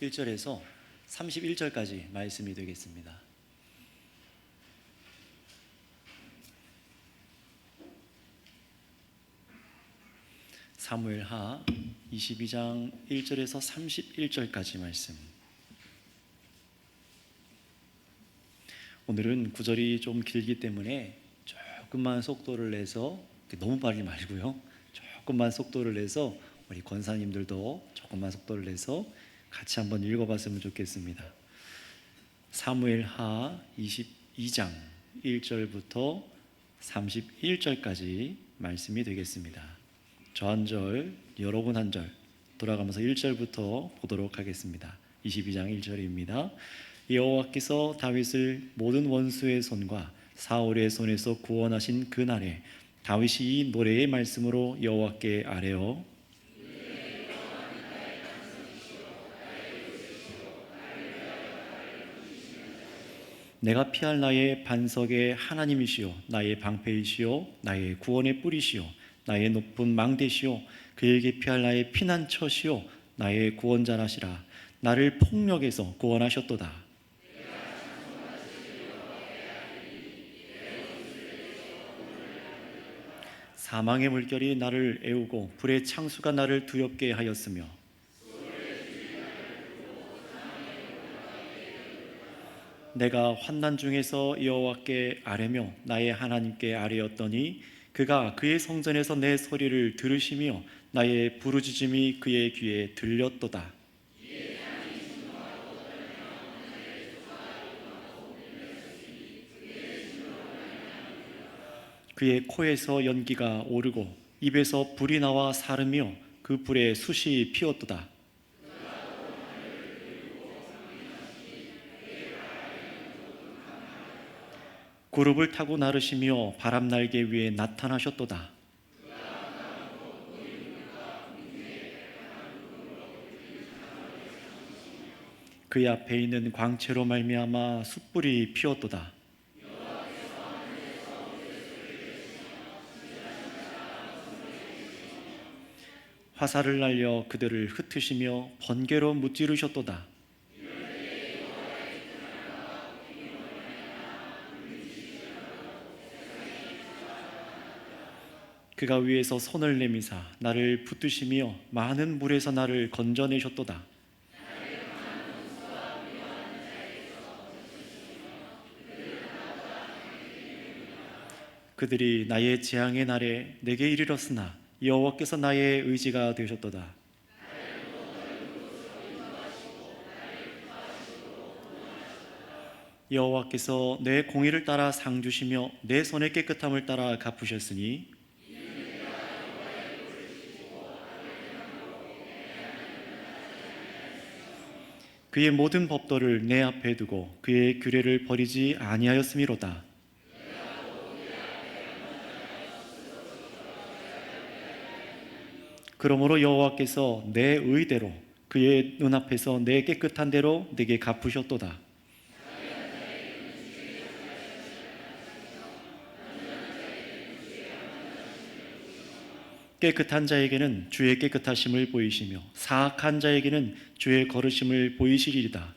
1절에서 31절까지 말씀이 되겠습니다. 사무엘하 22장 1절에서 31절까지 말씀. 오늘은 구절이 좀 길기 때문에 조금만 속도를 내서, 너무 빨리 말고요, 조금만 속도를 내서 우리 권사님들도 조금만 속도를 내서 같이 한번 읽어봤으면 좋겠습니다. 사무엘하 22장 1절부터 31절까지 말씀이 되겠습니다. 저 한 절, 여러분 한 절 돌아가면서 1절부터 보도록 하겠습니다. 22장 1절입니다. 여호와께서 다윗을 모든 원수의 손과 사울의 손에서 구원하신 그날에 다윗이 이 노래의 말씀으로 여호와께 아뢰어 내가 피할 나의 반석의 하나님이시요 나의 방패이시요 나의 구원의 뿌리시요 나의 높은 망대시요 그에게 피할 나의 피난처시요 나의 구원자라시라. 나를 폭력에서 구원하셨도다. 사망의 물결이 나를 애우고 불의 창수가 나를 두렵게 하였으며 내가 환난 중에서 여호와께 아뢰며 나의 하나님께 아뢰었더니 그가 그의 성전에서 내 소리를 들으시며 나의 부르짖음이 그의 귀에 들렸도다. 그의 코에서 연기가 오르고 입에서 불이 나와 사르며 그 불에 숯이 피었도다. 구룹을 타고 나르시며 바람 날개 위에 나타나셨도다. 그의 앞에 있는 광채로 말미암아 숯불이 피었도다. 화살을 날려 그들을 흩으시며 번개로 무찌르셨도다. 그가 위에서 손을 내미사 나를 붙드시며 많은 물에서 나를 건져내셨도다. 그들이 나의 재앙의 날에 내게 이르렀으나 여호와께서 나의 의지가 되셨도다. 여호와께서 내 공의를 따라 상 주시며 내 손의 깨끗함을 따라 갚으셨으니 그의 모든 법도를 내 앞에 두고 그의 규례를 버리지 아니하였음이로다. 그러므로 여호와께서 내 의대로 그의 눈앞에서 내 깨끗한 대로 내게 갚으셨도다. 깨끗한 자에게는 주의 깨끗하심을 보이시며 사악한 자에게는 주의 거르심을 보이시리이다.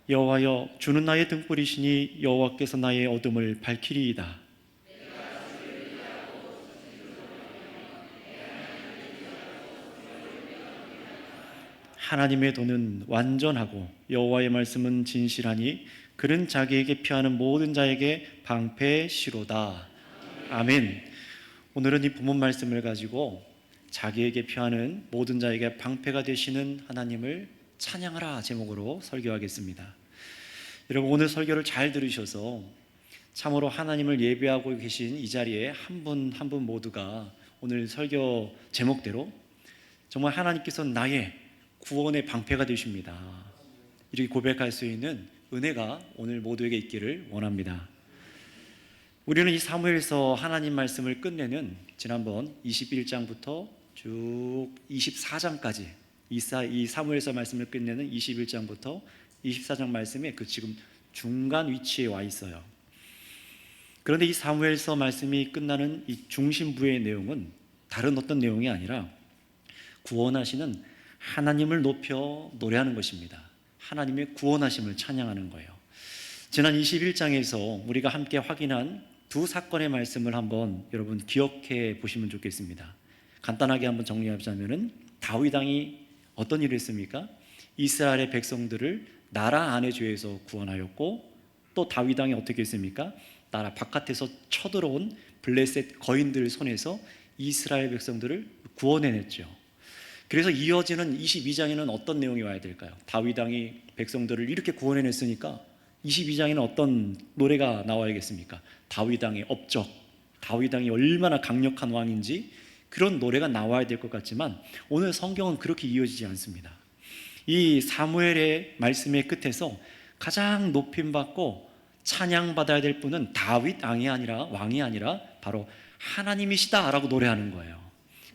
여호와여, 주는 나의 등불이시니 여호와께서 나의 어둠을 밝히리이다. 하나님의 도는 완전하고 여호와의 말씀은 진실하니 그는 자기에게 피하는 모든 자에게 방패시로다. 아멘. 오늘은 이 본문 말씀을 가지고 자기에게 피하는 모든 자에게 방패가 되시는 하나님을 찬양하라 제목으로 설교하겠습니다. 여러분, 오늘 설교를 잘 들으셔서 참으로 하나님을 예배하고 계신 이 자리에 한 분 한 분 모두가 오늘 설교 제목대로 정말 하나님께서 나의 구원의 방패가 되십니다. 이렇게 고백할 수 있는 은혜가 오늘 모두에게 있기를 원합니다. 우리는 이 사무엘서 하나님 말씀을 끝내는 지난번 21장부터 쭉 24장까지 이 사무엘서 말씀을 끝내는 21장부터 24장 말씀에 그 지금 중간 위치에 와 있어요. 그런데 이 사무엘서 말씀이 끝나는 이 중심부의 내용은 다른 어떤 내용이 아니라 구원하시는 하나님을 높여 노래하는 것입니다. 하나님의 구원하심을 찬양하는 거예요. 지난 21장에서 우리가 함께 확인한 두 사건의 말씀을 한번 여러분 기억해 보시면 좋겠습니다. 간단하게 한번 정리하자면은 다윗 왕이 어떤 일을 했습니까? 이스라엘의 백성들을 나라 안의 죄에서 구원하였고, 또 다윗 왕이 어떻게 했습니까? 나라 바깥에서 쳐들어온 블레셋 거인들 손에서 이스라엘 백성들을 구원해냈죠. 그래서 이어지는 22장에는 어떤 내용이 와야 될까요? 다윗 왕이 백성들을 이렇게 구원해냈으니까 22장에는 어떤 노래가 나와야겠습니까? 다윗 왕의 업적, 다윗 왕이 얼마나 강력한 왕인지 그런 노래가 나와야 될 것 같지만 오늘 성경은 그렇게 이어지지 않습니다. 이 사무엘의 말씀의 끝에서 가장 높임받고 찬양받아야 될 분은 다윗 왕이 아니라 바로 하나님이시다라고 노래하는 거예요.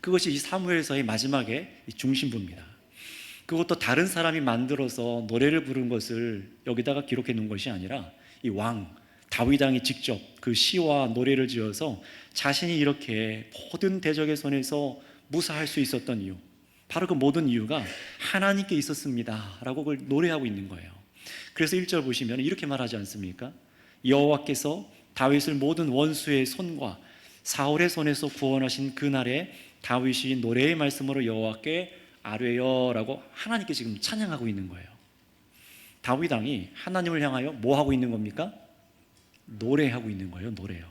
그것이 이 사무엘서의 마지막의 중심부입니다. 그것도 다른 사람이 만들어서 노래를 부른 것을 여기다가 기록해 놓은 것이 아니라 이 왕 다윗 왕이 직접 그 시와 노래를 지어서 자신이 이렇게 모든 대적의 손에서 무사할 수 있었던 이유, 바로 그 모든 이유가 하나님께 있었습니다 라고 그걸 노래하고 있는 거예요. 그래서 1절 보시면 이렇게 말하지 않습니까? 여호와께서 다윗을 모든 원수의 손과 사울의 손에서 구원하신 그날에 다윗이 노래의 말씀으로 여호와께 아뢰어라고 하나님께 지금 찬양하고 있는 거예요. 다윗 왕이 하나님을 향하여 뭐 하고 있는 겁니까? 노래하고 있는 거예요. 노래요.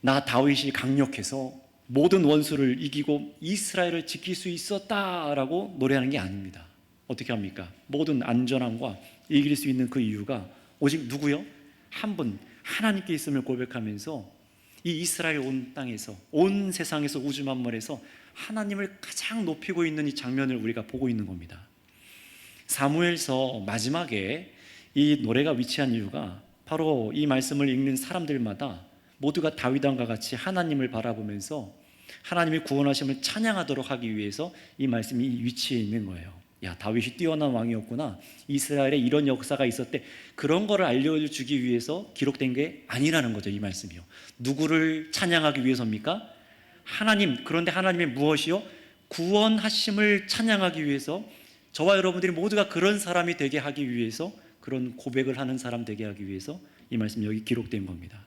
나 다윗이 강력해서 모든 원수를 이기고 이스라엘을 지킬 수 있었다라고 노래하는 게 아닙니다. 어떻게 합니까? 모든 안전함과 이길 수 있는 그 이유가 오직 누구요? 한 분 하나님께 있음을 고백하면서 이 이스라엘 온 땅에서, 온 세상에서, 우주 만물에서 하나님을 가장 높이고 있는 이 장면을 우리가 보고 있는 겁니다. 사무엘서 마지막에 이 노래가 위치한 이유가 바로 이 말씀을 읽는 사람들마다 모두가 다윗 왕과 같이 하나님을 바라보면서 하나님의 구원하심을 찬양하도록 하기 위해서 이 말씀이 위치해 있는 거예요. 야, 다윗이 뛰어난 왕이었구나, 이스라엘에 이런 역사가 있었대, 그런 거를 알려주기 위해서 기록된 게 아니라는 거죠. 이 말씀이요. 누구를 찬양하기 위해서입니까? 하나님. 그런데 하나님의 무엇이요? 구원하심을 찬양하기 위해서, 저와 여러분들이 모두가 그런 사람이 되게 하기 위해서, 그런 고백을 하는 사람 되게 하기 위해서 이 말씀이 여기 기록된 겁니다.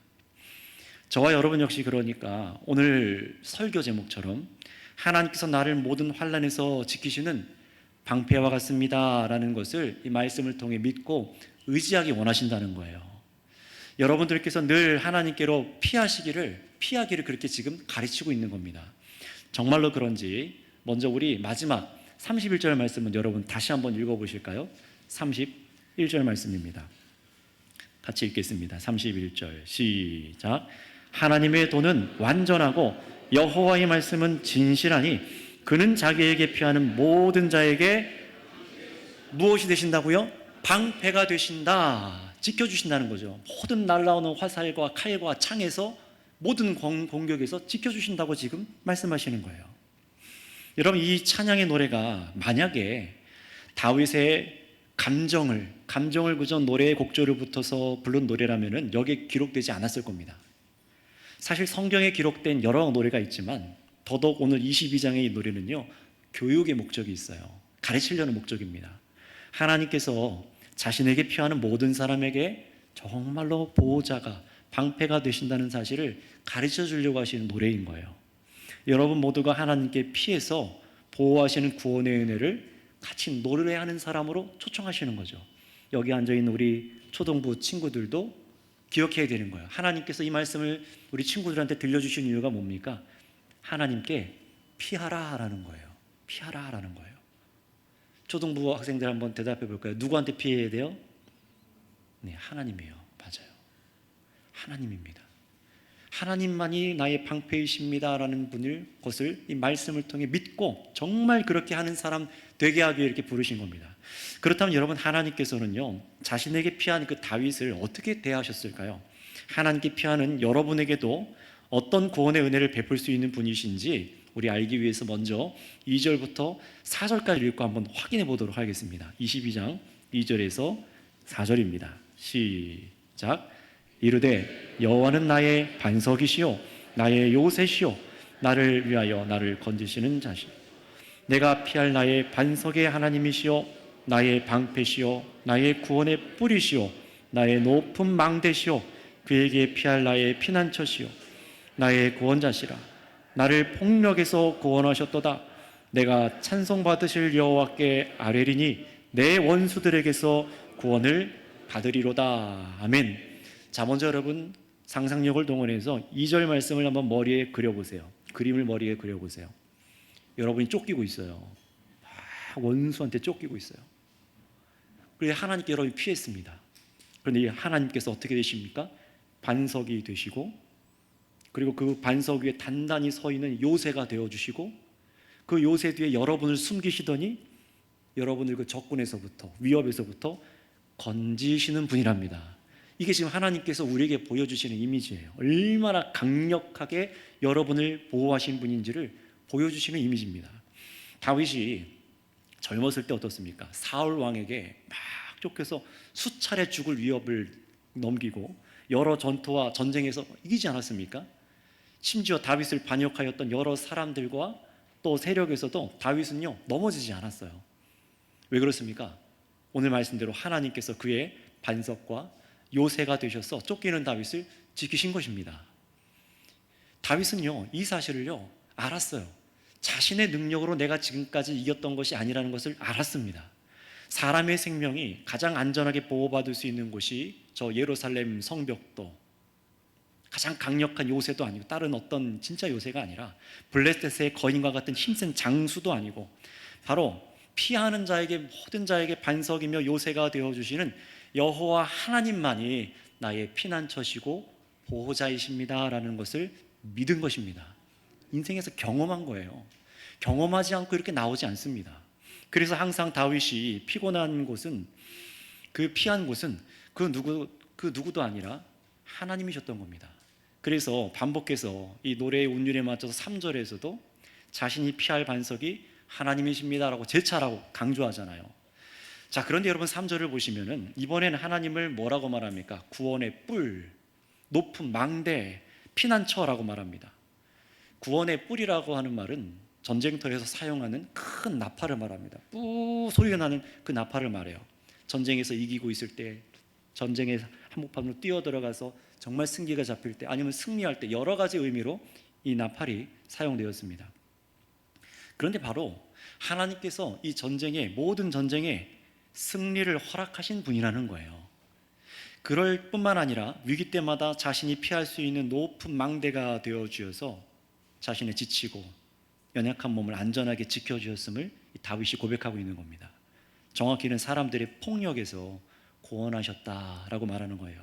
저와 여러분 역시 그러니까 오늘 설교 제목처럼 하나님께서 나를 모든 환난에서 지키시는 방패와 같습니다 라는 것을 이 말씀을 통해 믿고 의지하기 원하신다는 거예요. 여러분들께서 늘 하나님께로 피하기를 그렇게 지금 가르치고 있는 겁니다. 정말로 그런지 먼저 우리 마지막 31절 말씀은 여러분 다시 한번 읽어보실까요? 31절 말씀입니다. 같이 읽겠습니다. 31절 시작. 하나님의 도는 완전하고 여호와의 말씀은 진실하니 그는 자기에게 피하는 모든 자에게 무엇이 되신다고요? 방패가 되신다. 지켜주신다는 거죠. 모든 날라오는 화살과 칼과 창에서, 모든 공격에서 지켜주신다고 지금 말씀하시는 거예요. 여러분, 이 찬양의 노래가 만약에 다윗의 감정을 그저 노래의 곡조를 붙어서 부른 노래라면 여기에 기록되지 않았을 겁니다. 사실 성경에 기록된 여러 노래가 있지만 더더욱 오늘 22장의 이 노래는요, 교육의 목적이 있어요. 가르치려는 목적입니다. 하나님께서 자신에게 피하는 모든 사람에게 정말로 보호자가, 방패가 되신다는 사실을 가르쳐 주려고 하시는 노래인 거예요. 여러분 모두가 하나님께 피해서 보호하시는 구원의 은혜를 같이 노래하는 사람으로 초청하시는 거죠. 여기 앉아있는 우리 초등부 친구들도 기억해야 되는 거예요. 하나님께서 이 말씀을 우리 친구들한테 들려주신 이유가 뭡니까? 하나님께 피하라라는 거예요. 피하라라는 거예요. 초등부 학생들 한번 대답해 볼까요? 누구한테 피해야 돼요? 네, 하나님이에요. 맞아요. 하나님입니다. 하나님만이 나의 방패이십니다라는 것을 이 말씀을 통해 믿고 정말 그렇게 하는 사람 되게 하기 위해 이렇게 부르신 겁니다. 그렇다면 여러분, 하나님께서는요, 자신에게 피한 그 다윗을 어떻게 대하셨을까요? 하나님께 피하는 여러분에게도 어떤 구원의 은혜를 베풀 수 있는 분이신지 우리 알기 위해서 먼저 2절부터 4절까지 읽고 한번 확인해 보도록 하겠습니다. 22장 2절에서 4절입니다. 시작. 이르되 여호와는 나의 반석이시요 나의 요새시요 나를 위하여 나를 건지시는 자시요 내가 피할 나의 반석의 하나님이시요 나의 방패시요 나의 구원의 뿌리시요 나의 높은 망대시요 그에게 피할 나의 피난처시요 나의 구원자시라. 나를 폭력에서 구원하셨도다. 내가 찬송받으실 여호와께 아뢰리니 내 원수들에게서 구원을 받으리로다. 아멘. 자, 먼저 여러분 상상력을 동원해서 2절 말씀을 한번 머리에 그려보세요. 그림을 머리에 그려보세요. 여러분이 쫓기고 있어요. 원수한테 쫓기고 있어요. 그래서 하나님께 여러분이 피했습니다. 그런데 하나님께서 어떻게 되십니까? 반석이 되시고, 그리고 그 반석 위에 단단히 서 있는 요새가 되어주시고, 그 요새 뒤에 여러분을 숨기시더니 여러분을 그 적군에서부터, 위협에서부터 건지시는 분이랍니다. 이게 지금 하나님께서 우리에게 보여주시는 이미지예요. 얼마나 강력하게 여러분을 보호하신 분인지를 보여주시는 이미지입니다. 다윗이 젊었을 때 어떻습니까? 사울 왕에게 막 쫓겨서 수차례 죽을 위협을 넘기고 여러 전투와 전쟁에서 이기지 않았습니까? 심지어 다윗을 반역하였던 여러 사람들과 또 세력에서도 다윗은요 넘어지지 않았어요. 왜 그렇습니까? 오늘 말씀대로 하나님께서 그의 반석과 요새가 되셔서 쫓기는 다윗을 지키신 것입니다. 다윗은요 이 사실을요 알았어요. 자신의 능력으로 내가 지금까지 이겼던 것이 아니라는 것을 알았습니다. 사람의 생명이 가장 안전하게 보호받을 수 있는 곳이 저 예루살렘 성벽도, 가장 강력한 요새도 아니고 다른 어떤 진짜 요새가 아니라 블레셋의 거인과 같은 힘센 장수도 아니고 바로 피하는 자에게, 모든 자에게 반석이며 요새가 되어주시는 여호와 하나님만이 나의 피난처시고 보호자이십니다 라는 것을 믿은 것입니다. 인생에서 경험한 거예요. 경험하지 않고 이렇게 나오지 않습니다. 그래서 항상 다윗이 피곤한 곳은, 그 피한 곳은 그 누구도 아니라 하나님이셨던 겁니다. 그래서 반복해서 이 노래의 운율에 맞춰서 3절에서도 자신이 피할 반석이 하나님이십니다라고 재차라고 강조하잖아요. 자, 그런데 여러분 3절을 보시면은 이번에는 하나님을 뭐라고 말합니까? 구원의 뿔, 높은 망대, 피난처라고 말합니다. 구원의 뿔이라고 하는 말은 전쟁터에서 사용하는 큰 나팔을 말합니다. 뿌 소리가 나는 그 나팔을 말해요. 전쟁에서 이기고 있을 때, 전쟁의 한복판으로 뛰어들어가서 정말 승기가 잡힐 때, 아니면 승리할 때, 여러 가지 의미로 이 나팔이 사용되었습니다. 그런데 바로 하나님께서 이 전쟁에, 모든 전쟁에 승리를 허락하신 분이라는 거예요. 그럴 뿐만 아니라 위기 때마다 자신이 피할 수 있는 높은 망대가 되어 주셔서 자신의 지치고 연약한 몸을 안전하게 지켜주셨음을 다윗이 고백하고 있는 겁니다. 정확히는 사람들의 폭력에서 구원하셨다라고 말하는 거예요.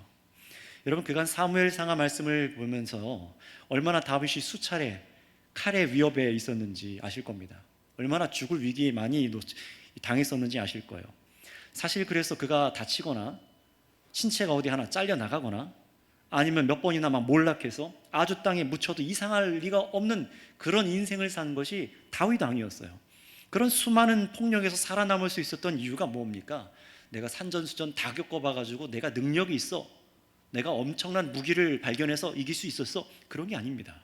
여러분, 그간 사무엘상하 말씀을 보면서 얼마나 다윗이 수차례 칼의 위협에 있었는지 아실 겁니다. 얼마나 죽을 위기에 많이 당했었는지 아실 거예요. 사실 그래서 그가 다치거나 신체가 어디 하나 잘려나가거나 아니면 몇 번이나 막 몰락해서 아주 땅에 묻혀도 이상할 리가 없는 그런 인생을 산 것이 다윗 왕이었어요. 그런 수많은 폭력에서 살아남을 수 있었던 이유가 뭡니까? 내가 산전수전 다 겪어봐가지고 내가 능력이 있어, 내가 엄청난 무기를 발견해서 이길 수 있었어, 그런 게 아닙니다.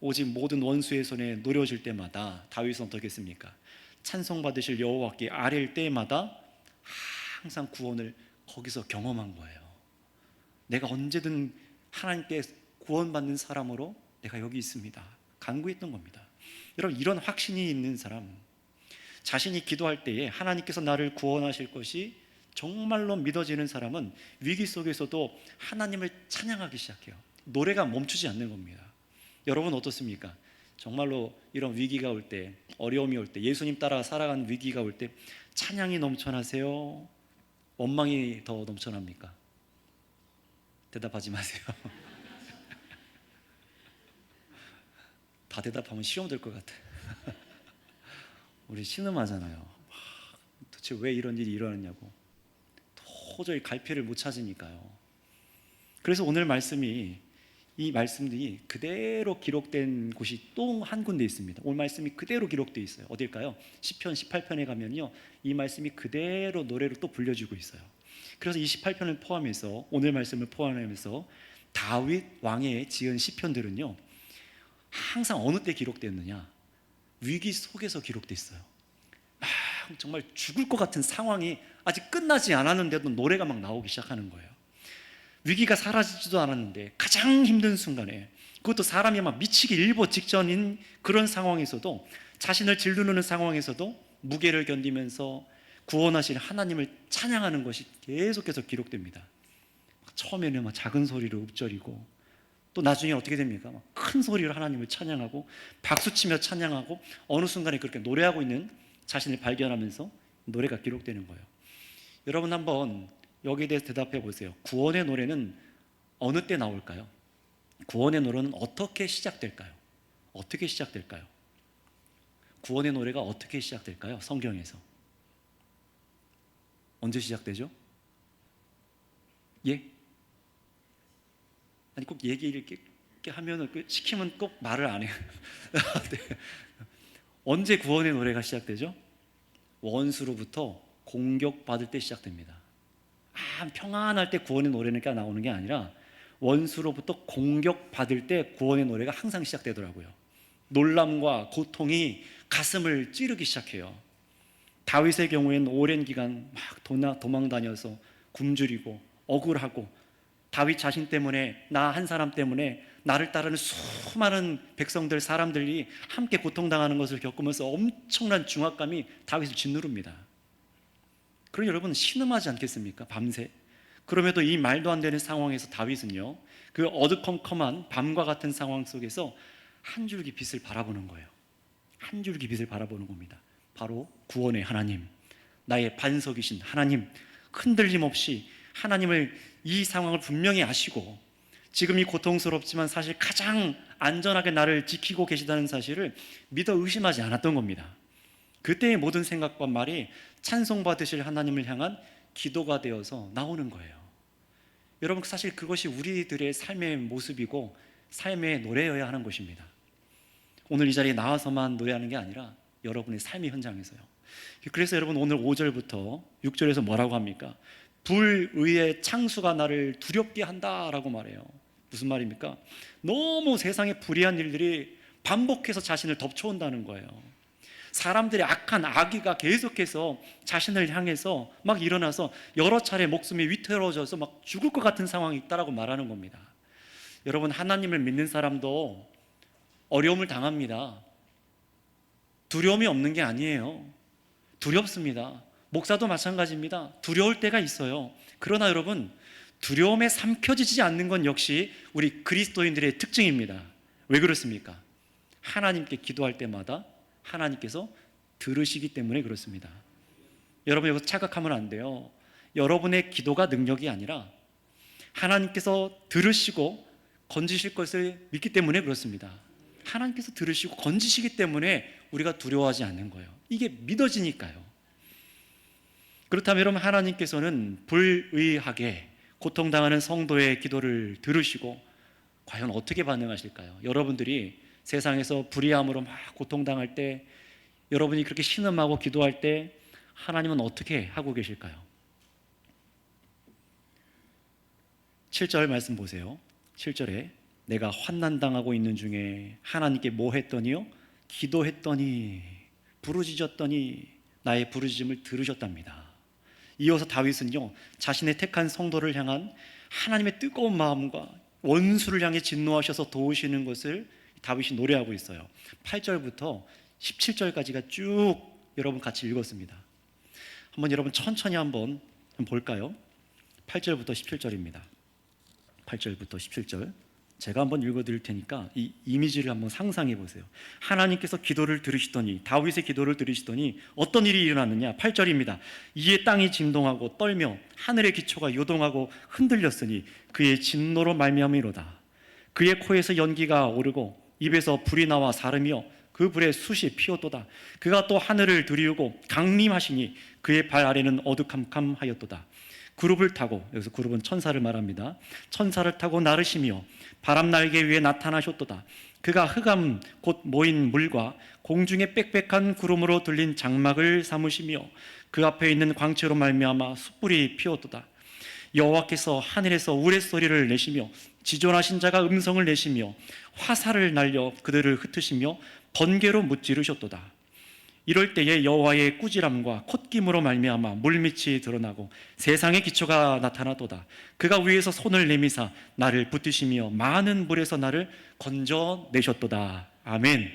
오직 모든 원수의 손에 노려질 때마다 다윗은 어떻게 했습니까? 찬송받으실 여호와께 아뢰일 때마다 항상 구원을 거기서 경험한 거예요. 내가 언제든 하나님께 구원받는 사람으로 내가 여기 있습니다, 간구했던 겁니다. 여러분, 이런 확신이 있는 사람, 자신이 기도할 때에 하나님께서 나를 구원하실 것이 정말로 믿어지는 사람은 위기 속에서도 하나님을 찬양하기 시작해요. 노래가 멈추지 않는 겁니다. 여러분 어떻습니까? 정말로 이런 위기가 올 때, 어려움이 올 때, 예수님 따라 살아가는 위기가 올 때 찬양이 넘쳐나세요? 원망이 더 넘쳐납니까? 대답하지 마세요. 다 대답하면 시험 될 것 같아. 우리 신음하잖아요. 도대체 왜 이런 일이 일어났냐고. 도저히 갈피를 못 찾으니까요. 그래서 오늘 말씀이, 이 말씀들이 그대로 기록된 곳이 또 한 군데 있습니다. 오늘 말씀이 그대로 기록되어 있어요. 어딜까요? 시편 18편에 가면요, 이 말씀이 그대로 노래로 또 불려지고 있어요. 그래서 28편을 포함해서 오늘 말씀을 포함하면서 다윗 왕의 지은 시편들은요, 항상 어느 때 기록됐느냐? 위기 속에서 기록됐어요. 막 정말 죽을 것 같은 상황이 아직 끝나지 않았는데도 노래가 막 나오기 시작하는 거예요. 위기가 사라지지도 않았는데 가장 힘든 순간에, 그것도 사람이 막 미치기 일보 직전인 그런 상황에서도, 자신을 짓누르는 상황에서도 무게를 견디면서 구원하신 하나님을 찬양하는 것이 계속해서 기록됩니다. 처음에는 막 작은 소리로 읊조리고, 또 나중에 어떻게 됩니까? 막 큰 소리로 하나님을 찬양하고 박수치며 찬양하고, 어느 순간에 그렇게 노래하고 있는 자신을 발견하면서 노래가 기록되는 거예요. 여러분 한번 여기에 대해서 대답해 보세요. 구원의 노래는 어느 때 나올까요? 구원의 노래는 어떻게 시작될까요? 어떻게 시작될까요? 구원의 노래가 어떻게 시작될까요? 성경에서 언제 시작되죠? 예? 아니 꼭 얘기를 이렇게 하면은 시키면 꼭 말을 안 해요. 네. 언제 구원의 노래가 시작되죠? 원수로부터 공격받을 때 시작됩니다. 평안할 때 구원의 노래가 나오는 게 아니라 원수로부터 공격받을 때 구원의 노래가 항상 시작되더라고요. 놀람과 고통이 가슴을 찌르기 시작해요. 다윗의 경우에는 오랜 기간 막 도망 다녀서 굶주리고 억울하고, 다윗 자신 때문에, 나 한 사람 때문에 나를 따르는 수많은 백성들, 사람들이 함께 고통당하는 것을 겪으면서 엄청난 중압감이 다윗을 짓누릅니다. 그럼 여러분 신음하지 않겠습니까? 밤새. 그럼에도 이 말도 안 되는 상황에서 다윗은요, 그 어두컴컴한 밤과 같은 상황 속에서 한 줄기 빛을 바라보는 거예요. 한 줄기 빛을 바라보는 겁니다. 바로 구원의 하나님, 나의 반석이신 하나님, 흔들림 없이 하나님을, 이 상황을 분명히 아시고 지금 이 고통스럽지만 사실 가장 안전하게 나를 지키고 계시다는 사실을 믿어 의심하지 않았던 겁니다. 그때의 모든 생각과 말이 찬송받으실 하나님을 향한 기도가 되어서 나오는 거예요. 여러분, 사실 그것이 우리들의 삶의 모습이고 삶의 노래여야 하는 것입니다. 오늘 이 자리에 나와서만 노래하는 게 아니라 여러분의 삶의 현장에서요. 그래서 여러분 오늘 5절부터 6절에서 뭐라고 합니까? 불의의 창수가 나를 두렵게 한다라고 말해요. 무슨 말입니까? 너무 세상에 불의한 일들이 반복해서 자신을 덮쳐온다는 거예요. 사람들의 악한 악의가 계속해서 자신을 향해서 막 일어나서 여러 차례 목숨이 위태로워져서 막 죽을 것 같은 상황이 있다라고 말하는 겁니다. 여러분, 하나님을 믿는 사람도 어려움을 당합니다. 두려움이 없는 게 아니에요. 두렵습니다. 목사도 마찬가지입니다. 두려울 때가 있어요. 그러나 여러분, 두려움에 삼켜지지 않는 건 역시 우리 그리스도인들의 특징입니다. 왜 그렇습니까? 하나님께 기도할 때마다 하나님께서 들으시기 때문에 그렇습니다. 여러분, 여기서 착각하면 안 돼요. 여러분의 기도가 능력이 아니라 하나님께서 들으시고 건지실 것을 믿기 때문에 그렇습니다. 하나님께서 들으시고 건지시기 때문에 우리가 두려워하지 않는 거예요. 이게 믿어지니까요. 그렇다면 여러분, 하나님께서는 불의하게 고통당하는 성도의 기도를 들으시고 과연 어떻게 반응하실까요? 여러분들이 세상에서 불의함으로 막 고통당할 때, 여러분이 그렇게 신음하고 기도할 때 하나님은 어떻게 하고 계실까요? 7절 말씀 보세요. 7절에 내가 환난당하고 있는 중에 하나님께 뭐 했더니요? 기도했더니, 부르짖었더니 나의 부르짖음을 들으셨답니다. 이어서 다윗은요, 자신의 택한 성도를 향한 하나님의 뜨거운 마음과 원수를 향해 진노하셔서 도우시는 것을 다윗이 노래하고 있어요. 8절부터 17절까지가 쭉 여러분 같이 읽었습니다. 한번 여러분 천천히 한번 볼까요? 8절부터 17절입니다. 8절부터 17절 제가 한번 읽어드릴 테니까 이 이미지를 한번 상상해 보세요. 하나님께서 기도를 들으시더니, 다윗의 기도를 들으시더니 어떤 일이 일어났느냐? 8절입니다. 이에 땅이 진동하고 떨며 하늘의 기초가 요동하고 흔들렸으니 그의 진노로 말미암이로다. 그의 코에서 연기가 오르고 입에서 불이 나와 사르며 그 불에 숯이 피었도다. 그가 또 하늘을 들이우고 강림하시니 그의 발 아래는 어두컴컴하였도다. 그룹을 타고, 여기서 그룹은 천사를 말합니다. 천사를 타고 나르시며 바람 날개 위에 나타나셨도다. 그가 흑암 곧 모인 물과 공중의 빽빽한 구름으로 들린 장막을 삼으시며 그 앞에 있는 광채로 말미암아 숯불이 피었도다. 여호와께서 하늘에서 우레소리를 내시며 지존하신 자가 음성을 내시며 화살을 날려 그들을 흩으시며 번개로 무찌르셨도다. 이럴 때에 여호와의 꾸지람과 콧김으로 말미암아 물밑이 드러나고 세상의 기초가 나타나도다. 그가 위에서 손을 내미사 나를 붙드시며 많은 물에서 나를 건져내셨도다. 아멘.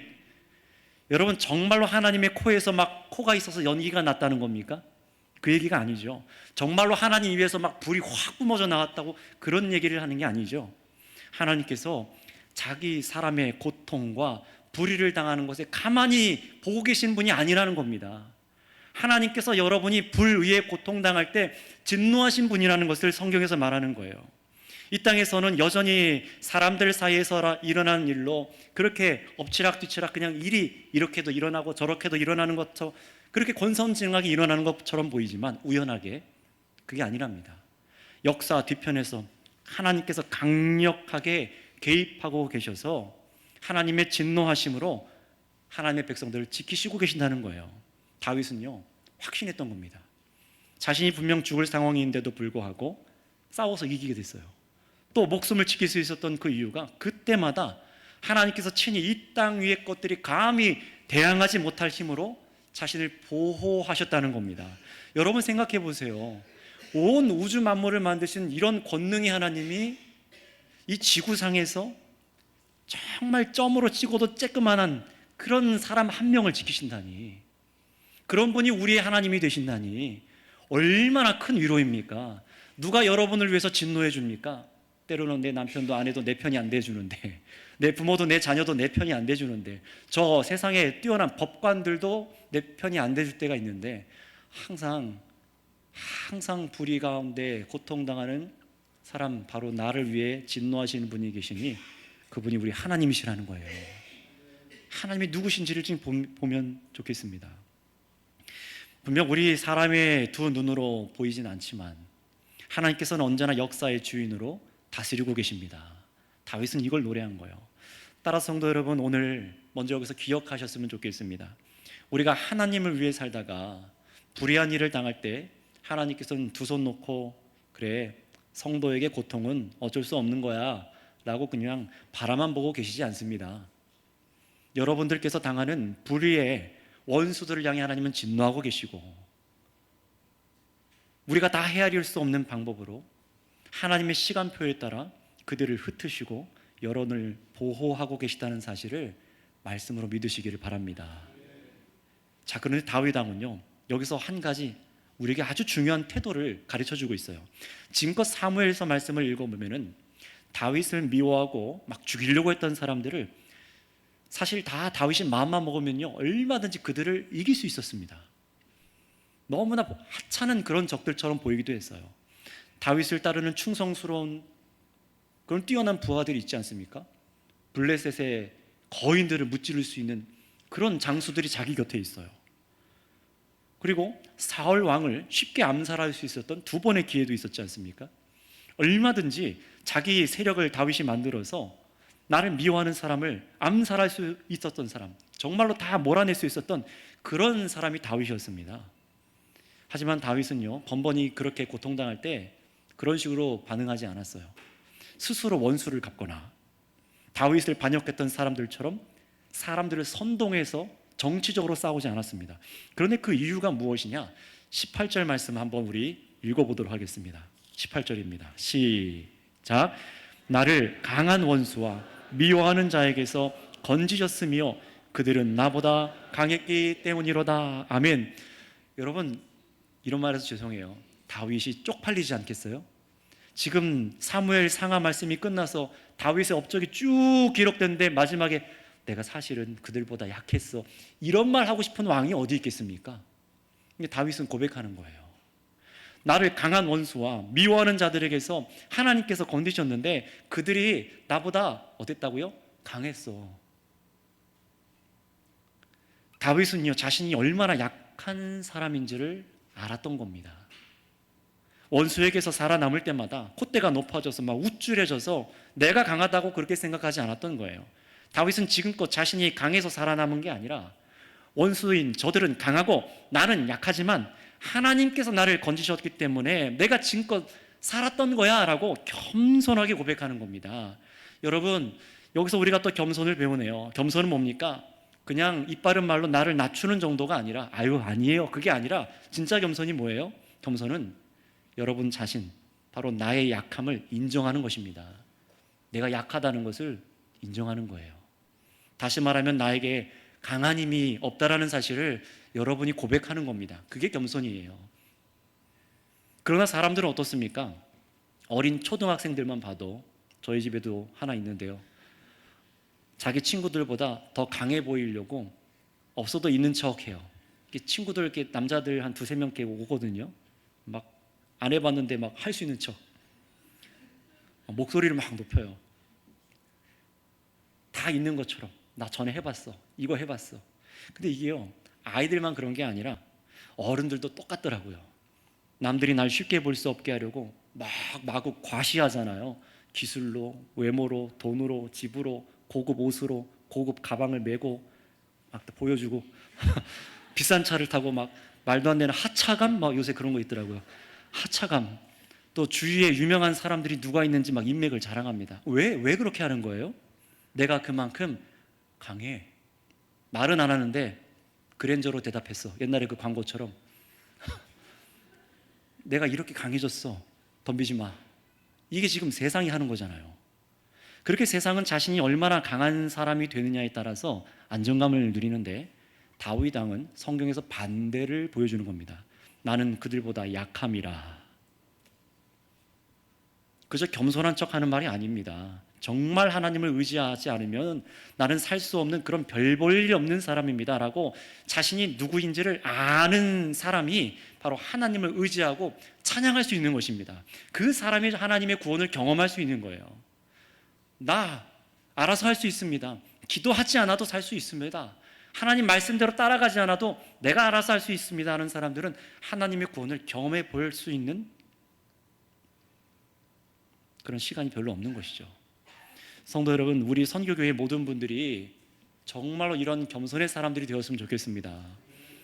여러분, 정말로 하나님의 코에서 막 코가 있어서 연기가 났다는 겁니까? 그 얘기가 아니죠. 정말로 하나님 입에서 막 불이 확 뿜어져 나왔다고 그런 얘기를 하는 게 아니죠. 하나님께서 자기 사람의 고통과 불의를 당하는 것에 가만히 보고 계신 분이 아니라는 겁니다. 하나님께서 여러분이 불의에 고통당할 때 진노하신 분이라는 것을 성경에서 말하는 거예요. 이 땅에서는 여전히 사람들 사이에서 일어나는 일로 그렇게 엎치락뒤치락 그냥 일이 이렇게도 일어나고 저렇게도 일어나는 것처럼 그렇게 권선징악이 일어나는 것처럼 보이지만 우연하게 그게 아니랍니다. 역사 뒤편에서 하나님께서 강력하게 개입하고 계셔서 하나님의 진노하심으로 하나님의 백성들을 지키시고 계신다는 거예요. 다윗은요, 확신했던 겁니다. 자신이 분명 죽을 상황인데도 불구하고 싸워서 이기게 됐어요. 또 목숨을 지킬 수 있었던 그 이유가 그때마다 하나님께서 친히 이 땅 위의 것들이 감히 대항하지 못할 힘으로 자신을 보호하셨다는 겁니다. 여러분 생각해 보세요. 온 우주 만물을 만드신 이런 권능의 하나님이 이 지구상에서 정말 점으로 찍어도 쬐끄만한 그런 사람 한 명을 지키신다니, 그런 분이 우리의 하나님이 되신다니 얼마나 큰 위로입니까? 누가 여러분을 위해서 진노해 줍니까? 때로는 내 남편도 아내도 내 편이 안 돼주는데, 내 부모도 내 자녀도 내 편이 안 돼주는데, 저 세상에 뛰어난 법관들도 내 편이 안 돼줄 때가 있는데, 항상 불의 가운데 고통당하는 사람, 바로 나를 위해 진노하시는 분이 계시니 그분이 우리 하나님이시라는 거예요. 하나님이 누구신지를 지금 보면 좋겠습니다. 분명 우리 사람의 두 눈으로 보이진 않지만 하나님께서는 언제나 역사의 주인으로 다스리고 계십니다. 다윗은 이걸 노래한 거예요. 따라서 성도 여러분, 오늘 먼저 여기서 기억하셨으면 좋겠습니다. 우리가 하나님을 위해 살다가 불의한 일을 당할 때 하나님께서는 두 손 놓고 그래, 성도에게 고통은 어쩔 수 없는 거야 라고 그냥 바라만 보고 계시지 않습니다. 여러분들께서 당하는 불의의 원수들을 향해 하나님은 진노하고 계시고, 우리가 다 헤아릴 수 없는 방법으로 하나님의 시간표에 따라 그들을 흩으시고 여론을 보호하고 계시다는 사실을 말씀으로 믿으시기를 바랍니다. 자, 그런데 다윗 왕은요, 여기서 한 가지 우리에게 아주 중요한 태도를 가르쳐주고 있어요. 지금껏 사무엘서 말씀을 읽어보면은 다윗을 미워하고 막 죽이려고 했던 사람들을 사실 다 다윗이 마음만 먹으면요, 얼마든지 그들을 이길 수 있었습니다. 너무나 하찮은 그런 적들처럼 보이기도 했어요. 다윗을 따르는 충성스러운 그런 뛰어난 부하들이 있지 않습니까? 블레셋의 거인들을 무찌를 수 있는 그런 장수들이 자기 곁에 있어요. 그리고 사울 왕을 쉽게 암살할 수 있었던 두 번의 기회도 있었지 않습니까? 얼마든지 자기 세력을 다윗이 만들어서 나를 미워하는 사람을 암살할 수 있었던 사람, 정말로 다 몰아낼 수 있었던 그런 사람이 다윗이었습니다. 하지만 다윗은요, 번번이 그렇게 고통당할 때 그런 식으로 반응하지 않았어요. 스스로 원수를 갚거나 다윗을 반역했던 사람들처럼 사람들을 선동해서 정치적으로 싸우지 않았습니다. 그런데 그 이유가 무엇이냐? 18절 말씀 한번 우리 읽어보도록 하겠습니다. 18절입니다. 시작. 나를 강한 원수와 미워하는 자에게서 건지셨으며 그들은 나보다 강했기 때문이로다. 아멘. 여러분, 이런 말해서 죄송해요. 다윗이 쪽팔리지 않겠어요? 지금 사무엘 상하 말씀이 끝나서 다윗의 업적이 쭉 기록됐는데 마지막에 내가 사실은 그들보다 약했어, 이런 말 하고 싶은 왕이 어디 있겠습니까? 근데 다윗은 고백하는 거예요. 나를 강한 원수와 미워하는 자들에게서 하나님께서 건드셨는데 그들이 나보다 어땠다고요? 강했어. 다윗은요, 자신이 얼마나 약한 사람인지를 알았던 겁니다. 원수에게서 살아남을 때마다 콧대가 높아져서 막 우쭐해져서 내가 강하다고 그렇게 생각하지 않았던 거예요. 다윗은 지금껏 자신이 강해서 살아남은 게 아니라 원수인 저들은 강하고 나는 약하지만 하나님께서 나를 건지셨기 때문에 내가 지금껏 살았던 거야 라고 겸손하게 고백하는 겁니다. 여러분, 여기서 우리가 또 겸손을 배우네요. 겸손은 뭡니까? 그냥 입 바른 말로 나를 낮추는 정도가 아니라, 아유 아니에요, 그게 아니라 진짜 겸손이 뭐예요? 겸손은 여러분 자신, 바로 나의 약함을 인정하는 것입니다. 내가 약하다는 것을 인정하는 거예요. 다시 말하면 나에게 강한 힘이 없다라는 사실을 여러분이 고백하는 겁니다. 그게 겸손이에요. 그러나 사람들은 어떻습니까? 어린 초등학생들만 봐도, 저희 집에도 하나 있는데요, 자기 친구들보다 더 강해 보이려고 없어도 있는 척해요. 친구들, 이렇게 남자들 한 두세 명 오거든요. 막 안 해봤는데 막 할 수 있는 척, 목소리를 막 높여요. 다 있는 것처럼, 나 전에 해봤어, 이거 해봤어. 근데 이게요, 아이들만 그런 게 아니라 어른들도 똑같더라고요. 남들이 날 쉽게 볼 수 없게 하려고 막 마구 과시하잖아요. 기술로, 외모로, 돈으로, 집으로, 고급 옷으로, 고급 가방을 메고 막 보여주고 비싼 차를 타고 막 말도 안 되는 하차감, 막 요새 그런 거 있더라고요. 하차감. 또 주위에 유명한 사람들이 누가 있는지 막 인맥을 자랑합니다. 왜 그렇게 하는 거예요? 내가 그만큼 강해. 말은 안 하는데 그랜저로 대답했어. 옛날에 그 광고처럼. 내가 이렇게 강해졌어, 덤비지 마. 이게 지금 세상이 하는 거잖아요. 그렇게 세상은 자신이 얼마나 강한 사람이 되느냐에 따라서 안정감을 누리는데, 다윗 왕은 성경에서 반대를 보여주는 겁니다. 나는 그들보다 약함이라. 그저 겸손한 척하는 말이 아닙니다. 정말 하나님을 의지하지 않으면 나는 살 수 없는 그런 별 볼 일 없는 사람입니다 라고 자신이 누구인지를 아는 사람이 바로 하나님을 의지하고 찬양할 수 있는 것입니다. 그 사람이 하나님의 구원을 경험할 수 있는 거예요. 나 알아서 할 수 있습니다. 기도하지 않아도 살 수 있습니다. 하나님 말씀대로 따라가지 않아도 내가 알아서 할 수 있습니다 하는 사람들은 하나님의 구원을 경험해 볼 수 있는 그런 시간이 별로 없는 것이죠. 성도 여러분, 우리 선교교회 모든 분들이 정말로 이런 겸손의 사람들이 되었으면 좋겠습니다.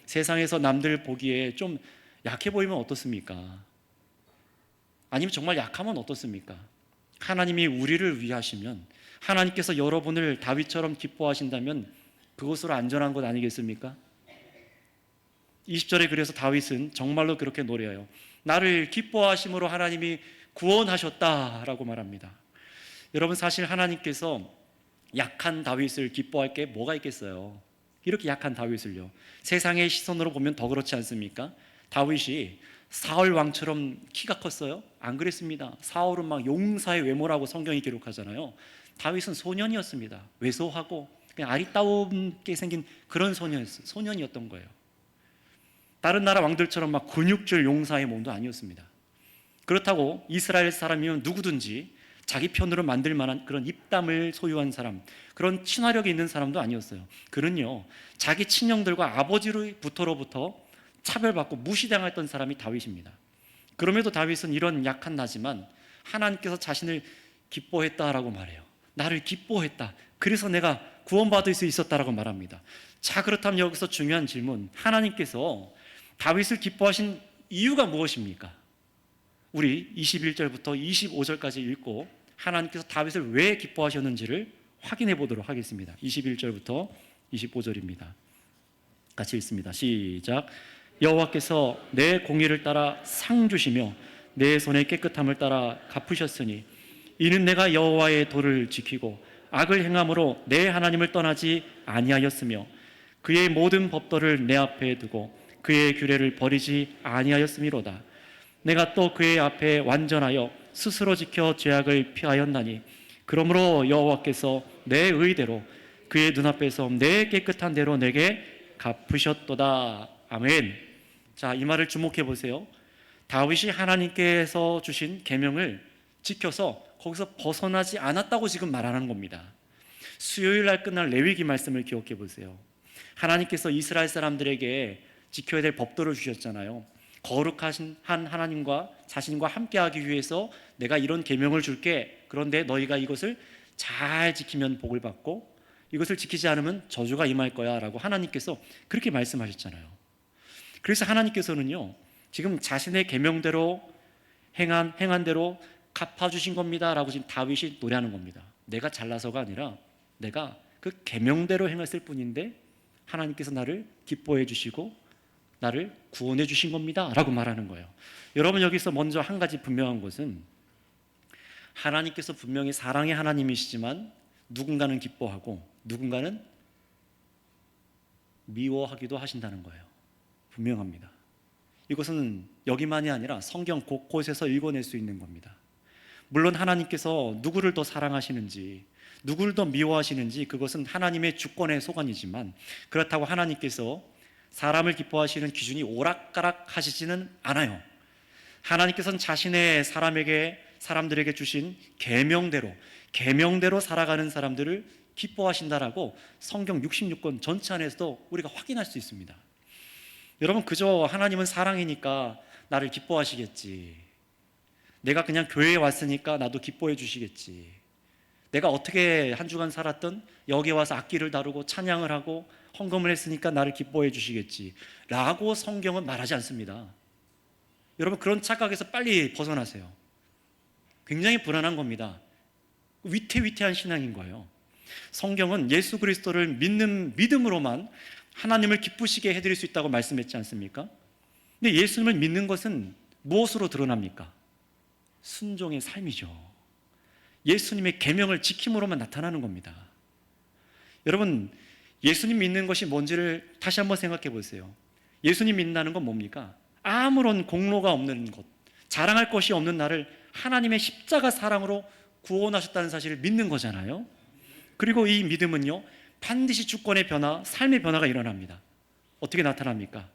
세상에서 남들 보기에 좀 약해 보이면 어떻습니까? 아니면 정말 약하면 어떻습니까? 하나님이 우리를 위하시면, 하나님께서 여러분을 다윗처럼 기뻐하신다면 그것으로 안전한 것 아니겠습니까? 20절에 그래서 다윗은 정말로 그렇게 노래해요. 나를 기뻐하심으로 하나님이 구원하셨다라고 말합니다. 여러분, 사실 하나님께서 약한 다윗을 기뻐할 게 뭐가 있겠어요? 이렇게 약한 다윗을요, 세상의 시선으로 보면 더 그렇지 않습니까? 다윗이 사울 왕처럼 키가 컸어요? 안 그랬습니다. 사울은 막 용사의 외모라고 성경이 기록하잖아요. 다윗은 소년이었습니다. 왜소하고 그냥 아리따움게 생긴 그런 소년이었던 거예요. 다른 나라 왕들처럼 막 근육질 용사의 몸도 아니었습니다. 그렇다고 이스라엘 사람이면 누구든지 자기 편으로 만들 만한 그런 입담을 소유한 사람, 그런 친화력이 있는 사람도 아니었어요. 그는요, 자기 친형들과 아버지로부터 차별받고 무시당했던 사람이 다윗입니다. 그럼에도 다윗은 이런 약한 나지만 하나님께서 자신을 기뻐했다라고 말해요. 나를 기뻐했다, 그래서 내가 구원받을 수 있었다라고 말합니다. 자, 그렇다면 여기서 중요한 질문, 하나님께서 다윗을 기뻐하신 이유가 무엇입니까? 우리 21절부터 25절까지 읽고 하나님께서 다윗을 왜 기뻐하셨는지를 확인해 보도록 하겠습니다. 21절부터 25절입니다. 같이 읽습니다. 시작. 여호와께서 내 공의를 따라 상 주시며 내 손의 깨끗함을 따라 갚으셨으니 이는 내가 여호와의 도를 지키고 악을 행함으로 내 하나님을 떠나지 아니하였으며 그의 모든 법도를 내 앞에 두고 그의 규례를 버리지 아니하였음이로다. 내가 또 그의 앞에 완전하여 스스로 지켜 죄악을 피하였나니 그러므로 여호와께서 내 의대로 그의 눈앞에서 내 깨끗한 대로 내게 갚으셨도다. 아멘. 자, 이 말을 주목해 보세요. 다윗이 하나님께서 주신 계명을 지켜서 거기서 벗어나지 않았다고 지금 말하는 겁니다. 수요일 날 끝날 레위기 말씀을 기억해 보세요. 하나님께서 이스라엘 사람들에게 지켜야 될 법도를 주셨잖아요. 거룩하신 한 하나님과 자신과 함께하기 위해서 내가 이런 계명을 줄게. 그런데 너희가 이것을 잘 지키면 복을 받고 이것을 지키지 않으면 저주가 임할 거야 라고 하나님께서 그렇게 말씀하셨잖아요. 그래서 하나님께서는요, 지금 자신의 계명대로 행한 대로 갚아주신 겁니다 라고 지금 다윗이 노래하는 겁니다. 내가 잘나서가 아니라 내가 그 계명대로 행했을 뿐인데 하나님께서 나를 기뻐해 주시고 나를 구원해 주신 겁니다 라고 말하는 거예요. 여러분, 여기서 먼저 한 가지 분명한 것은 하나님께서 분명히 사랑의 하나님이시지만 누군가는 기뻐하고 누군가는 미워하기도 하신다는 거예요. 분명합니다. 이것은 여기만이 아니라 성경 곳곳에서 읽어낼 수 있는 겁니다. 물론 하나님께서 누구를 더 사랑하시는지 누구를 더 미워하시는지 그것은 하나님의 주권의 소관이지만, 그렇다고 하나님께서 사람을 기뻐하시는 기준이 오락가락 하시지는 않아요. 하나님께서는 자신의 사람들에게 주신 계명대로 살아가는 사람들을 기뻐하신다라고 성경 66권 전체 안에서도 우리가 확인할 수 있습니다. 여러분, 그저 하나님은 사랑이니까 나를 기뻐하시겠지, 내가 그냥 교회에 왔으니까 나도 기뻐해 주시겠지, 내가 어떻게 한 주간 살았던 여기 와서 악기를 다루고 찬양을 하고 헌금을 했으니까 나를 기뻐해 주시겠지 라고 성경은 말하지 않습니다. 여러분, 그런 착각에서 빨리 벗어나세요. 굉장히 불안한 겁니다. 위태위태한 신앙인 거예요. 성경은 예수 그리스도를 믿는 믿음으로만 하나님을 기쁘시게 해드릴 수 있다고 말씀했지 않습니까? 근데 예수님을 믿는 것은 무엇으로 드러납니까? 순종의 삶이죠. 예수님의 계명을 지킴으로만 나타나는 겁니다. 여러분, 예수님 믿는 것이 뭔지를 다시 한번 생각해 보세요. 예수님 믿는다는 건 뭡니까? 아무런 공로가 없는 것, 자랑할 것이 없는 나를 하나님의 십자가 사랑으로 구원하셨다는 사실을 믿는 거잖아요. 그리고 이 믿음은요, 반드시 주권의 변화, 삶의 변화가 일어납니다. 어떻게 나타납니까?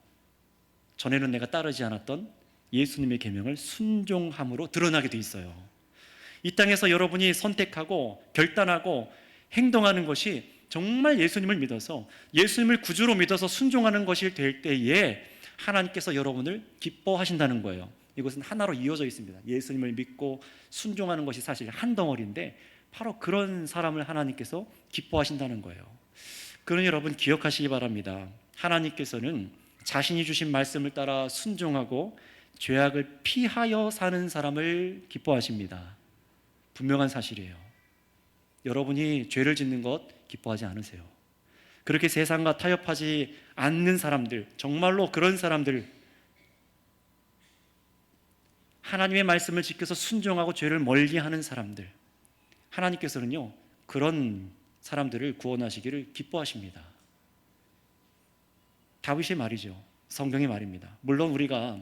전에는 내가 따르지 않았던 예수님의 계명을 순종함으로 드러나게 돼 있어요. 이 땅에서 여러분이 선택하고 결단하고 행동하는 것이 정말 예수님을 믿어서, 예수님을 구주로 믿어서 순종하는 것이 될 때에 하나님께서 여러분을 기뻐하신다는 거예요. 이것은 하나로 이어져 있습니다. 예수님을 믿고 순종하는 것이 사실 한 덩어리인데 바로 그런 사람을 하나님께서 기뻐하신다는 거예요. 그러니 여러분, 기억하시기 바랍니다. 하나님께서는 자신이 주신 말씀을 따라 순종하고 죄악을 피하여 사는 사람을 기뻐하십니다. 분명한 사실이에요. 여러분이 죄를 짓는 것 기뻐하지 않으세요. 그렇게 세상과 타협하지 않는 사람들, 정말로 그런 사람들, 하나님의 말씀을 지켜서 순종하고 죄를 멀리하는 사람들, 하나님께서는요, 그런 사람들을 구원하시기를 기뻐하십니다. 다윗의 말이죠. 성경의 말입니다. 물론 우리가,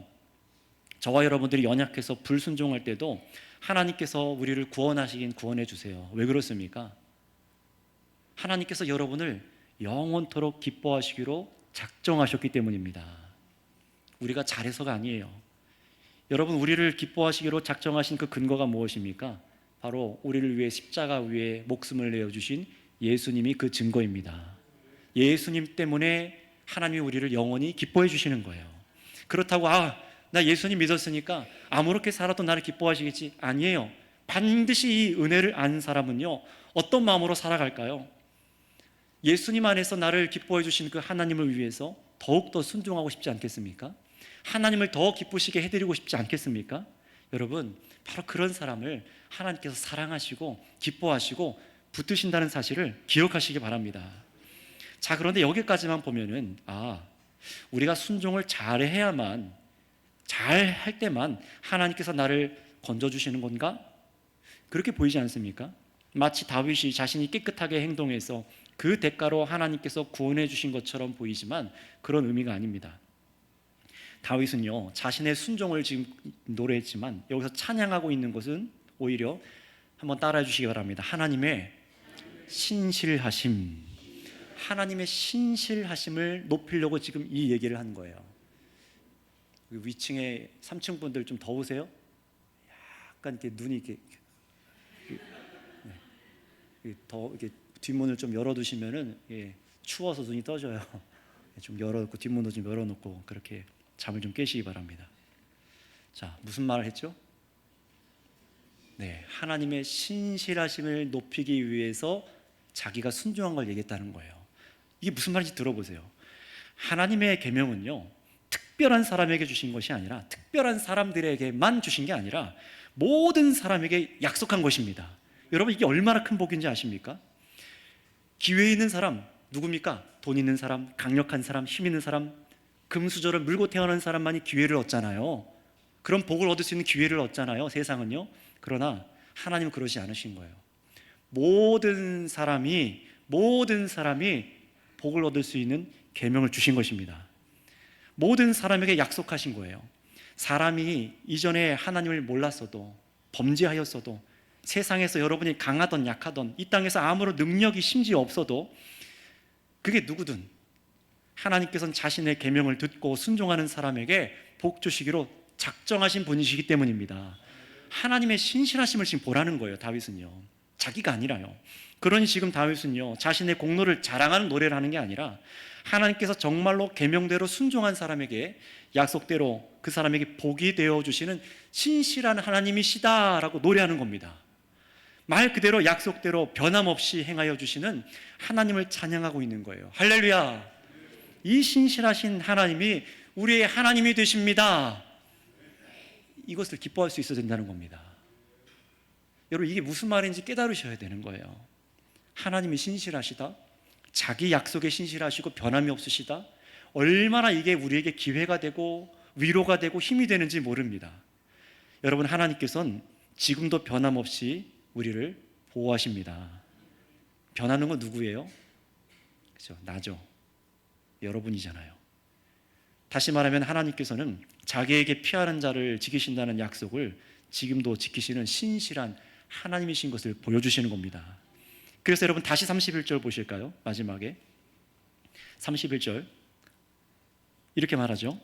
저와 여러분들이 연약해서 불순종할 때도 하나님께서 우리를 구원하시긴 구원해 주세요. 왜 그렇습니까? 하나님께서 여러분을 영원토록 기뻐하시기로 작정하셨기 때문입니다. 우리가 잘해서가 아니에요. 여러분, 우리를 기뻐하시기로 작정하신 그 근거가 무엇입니까? 바로 우리를 위해 십자가 위에 목숨을 내어주신 예수님이 그 증거입니다. 예수님 때문에 하나님이 우리를 영원히 기뻐해 주시는 거예요. 그렇다고 나 예수님 믿었으니까 아무렇게 살아도 나를 기뻐하시겠지? 아니에요. 반드시 이 은혜를 아는 사람은요, 어떤 마음으로 살아갈까요? 예수님 안에서 나를 기뻐해 주신 그 하나님을 위해서 더욱더 순종하고 싶지 않겠습니까? 하나님을 더 기쁘시게 해드리고 싶지 않겠습니까? 여러분, 바로 그런 사람을 하나님께서 사랑하시고 기뻐하시고 붙드신다는 사실을 기억하시기 바랍니다. 자, 그런데 여기까지만 보면은 우리가 순종을 잘해야만, 잘할 때만 하나님께서 나를 건져주시는 건가? 그렇게 보이지 않습니까? 마치 다윗이 자신이 깨끗하게 행동해서 그 대가로 하나님께서 구원해 주신 것처럼 보이지만 그런 의미가 아닙니다. 다윗은요, 자신의 순종을 지금 노래했지만 여기서 찬양하고 있는 것은 오히려 한번 따라해 주시기 바랍니다. 하나님의 신실하심, 하나님의 신실하심을 높이려고 지금 이 얘기를 한 거예요. 위층에 3층 분들 좀 더우세요? 약간 이렇게 눈이 이렇게 이렇게 뒷문을 좀 열어두시면은 추워서 눈이 떠져요. 좀 열어놓고 뒷문도 좀 열어놓고 그렇게 잠을 좀 깨시기 바랍니다. 자, 무슨 말을 했죠? 하나님의 신실하심을 높이기 위해서 자기가 순종한 걸 얘기했다는 거예요. 이게 무슨 말인지 들어보세요. 하나님의 계명은요, 특별한 사람에게 주신 것이 아니라, 특별한 사람들에게만 주신 게 아니라 모든 사람에게 약속한 것입니다. 여러분, 이게 얼마나 큰 복인지 아십니까? 기회 있는 사람 누굽니까? 돈 있는 사람, 강력한 사람, 힘 있는 사람, 금수저를 물고 태어난 사람만이 기회를 얻잖아요. 그런 복을 얻을 수 있는 기회를 얻잖아요, 세상은요. 그러나 하나님은 그러지 않으신 거예요. 모든 사람이 복을 얻을 수 있는 계명을 주신 것입니다. 모든 사람에게 약속하신 거예요. 사람이 이전에 하나님을 몰랐어도, 범죄하였어도, 세상에서 여러분이 강하던 약하던, 이 땅에서 아무런 능력이 심지어 없어도, 그게 누구든 하나님께서는 자신의 계명을 듣고 순종하는 사람에게 복 주시기로 작정하신 분이시기 때문입니다. 하나님의 신실하심을 지금 보라는 거예요, 다윗은요. 자기가 아니라요. 그러니 지금 다윗은요, 자신의 공로를 자랑하는 노래를 하는 게 아니라 하나님께서 정말로 계명대로 순종한 사람에게 약속대로 그 사람에게 복이 되어 주시는 신실한 하나님이시다라고 노래하는 겁니다. 말 그대로 약속대로 변함없이 행하여 주시는 하나님을 찬양하고 있는 거예요. 할렐루야. 이 신실하신 하나님이 우리의 하나님이 되십니다. 이것을 기뻐할 수 있어야 된다는 겁니다. 여러분, 이게 무슨 말인지 깨달으셔야 되는 거예요. 하나님이 신실하시다, 자기 약속에 신실하시고 변함이 없으시다, 얼마나 이게 우리에게 기회가 되고 위로가 되고 힘이 되는지 모릅니다. 여러분, 하나님께서는 지금도 변함없이 우리를 보호하십니다. 변하는 건 누구예요? 그렇죠? 나죠. 여러분이잖아요. 다시 말하면 하나님께서는 자기에게 피하는 자를 지키신다는 약속을 지금도 지키시는 신실한 하나님이신 것을 보여주시는 겁니다. 그래서 여러분, 다시 31절 보실까요? 마지막에 31절 이렇게 말하죠.